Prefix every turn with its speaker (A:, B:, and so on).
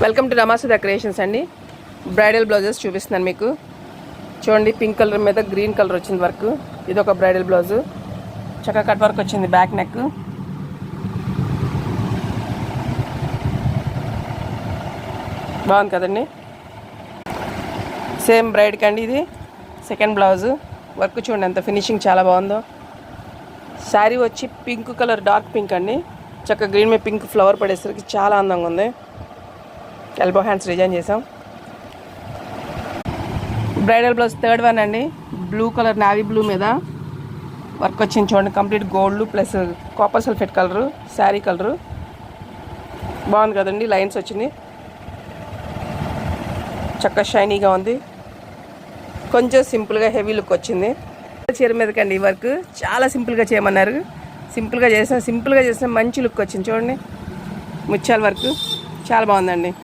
A: Welcome to రమాసుధ creations అండి. Bridal blouses చూపిస్తున్నాను మీకు. చూడండి, పింక్ కలర్ మీద గ్రీన్ కలర్ వచ్చింది వర్క్. ఇది ఒక బ్రైడల్ బ్లౌజు. చక్కగా కట్ వర్క్ వచ్చింది, బ్యాక్ నెక్. బాగుంది కదండి. సేమ్ బ్రైడ్కి అండి ఇది సెకండ్ బ్లౌజు. వర్క్ చూడండి ఎంత ఫినిషింగ్ చాలా బాగుందో. శారీ వచ్చి పింక్ కలర్, డార్క్ పింక్ అండి. చక్కగా గ్రీన్ మీద పింక్ ఫ్లవర్ పడేసరికి చాలా అందంగా ఉంది. ఎల్బో హ్యాండ్స్ డిజైన్ చేసాం. బ్రైడల్ బ్లౌజ్ థర్డ్ వన్ అండి. బ్లూ కలర్, నావీ బ్లూ మీద వర్క్ వచ్చింది చూడండి. Complete gold plus copper sulphate colour, sari colour. బాగుంది కదండి, లైన్స్ వచ్చింది. చక్కగా షైనీగా ఉంది. కొంచెం సింపుల్గా హెవీ లుక్ వచ్చింది. చీర మీదకండి ఈ వర్క్ చాలా సింపుల్గా చేయమన్నారు. సింపుల్గా చేసిన మంచి లుక్ వచ్చింది చూడండి. ముత్యాల వర్క్ చాలా బాగుందండి.